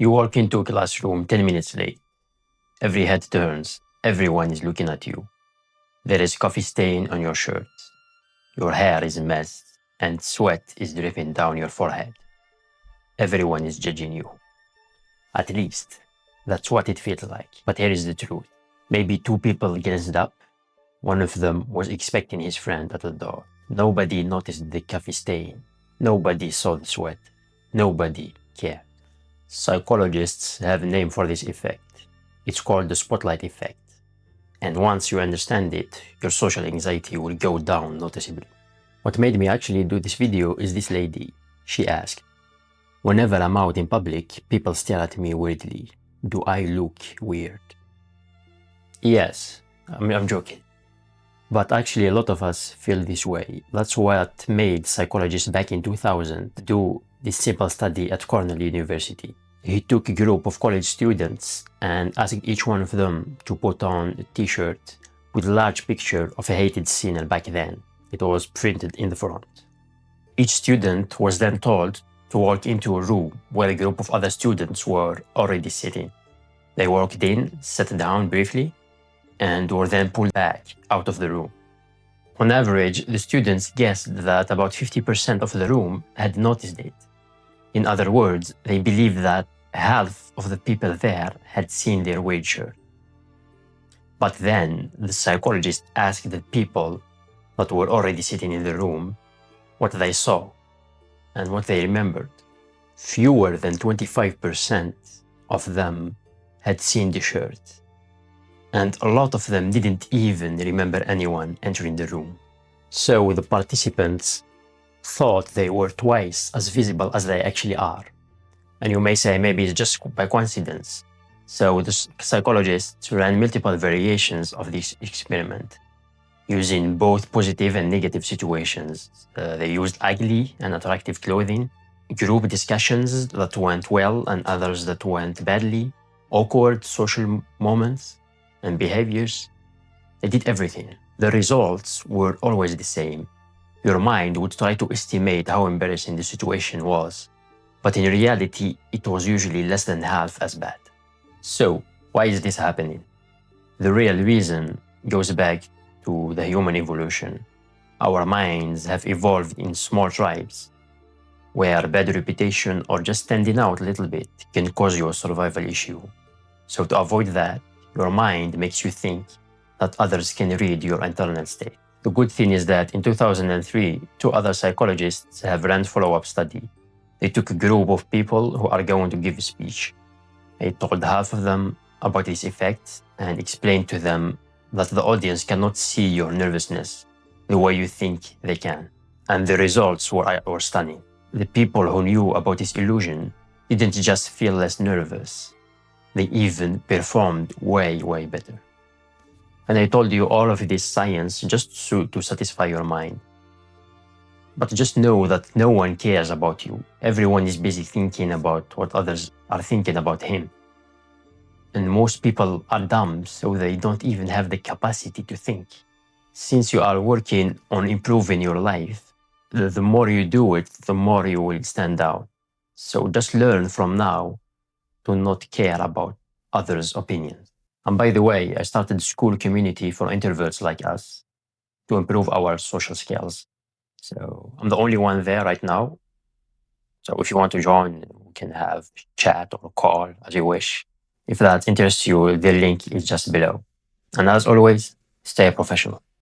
You walk into a classroom 10 minutes late. Every head turns. Everyone is looking at you. There is coffee stain on your shirt. Your hair is a mess, and sweat is dripping down your forehead. Everyone is judging you. At least, that's what it feels like. But here is the truth. Maybe two people glanced up. One of them was expecting his friend at the door. Nobody noticed the coffee stain. Nobody saw the sweat. Nobody cared. Psychologists have a name for this effect. It's called the spotlight effect. And once you understand it, your social anxiety will go down noticeably. What made me actually do this video is this lady. She asked, "Whenever I'm out in public, people stare at me weirdly. Do I look weird?" Yes, I'm joking. But actually a lot of us feel this way. That's what made psychologists back in 2000 do this simple study at Cornell University. He took a group of college students and asked each one of them to put on a t-shirt with a large picture of a hated scene back then. It was printed in the front. Each student was then told to walk into a room where a group of other students were already sitting. They walked in, sat down briefly, and were then pulled back out of the room. On average, the students guessed that about 50% of the room had noticed it. In other words, they believed that half of the people there had seen their weird shirt. But then the psychologist asked the people that were already sitting in the room what they saw and what they remembered. Fewer than 25% of them had seen the shirt. And a lot of them didn't even remember anyone entering the room. So the participants thought they were twice as visible as they actually are. And you may say maybe it's just by coincidence. So the psychologists ran multiple variations of this experiment, using both positive and negative situations. They used ugly and attractive clothing, group discussions that went well and others that went badly, awkward social moments and behaviors. They did everything. The results were always the same. Your mind would try to estimate how embarrassing the situation was, but in reality, it was usually less than half as bad. So, why is this happening? The real reason goes back to the human evolution. Our minds have evolved in small tribes, where bad reputation or just standing out a little bit can cause you a survival issue. So to avoid that, your mind makes you think that others can read your internal state. The good thing is that in 2003, two other psychologists have run follow-up study. They took a group of people who are going to give a speech. They told half of them about this effect and explained to them that the audience cannot see your nervousness the way you think they can. And the results were stunning. The people who knew about this illusion didn't just feel less nervous. They even performed way better. And I told you all of this science just to satisfy your mind. But just know that no one cares about you. Everyone is busy thinking about what others are thinking about him. And most people are dumb, so they don't even have the capacity to think. Since you are working on improving your life, the more you do it, the more you will stand out. So just learn from now to not care about others' opinions. And by the way, I started a school community for introverts like us to improve our social skills. So I'm the only one there right now. So if you want to join, we can have chat or call as you wish. If that interests you, the link is just below. And as always, stay professional.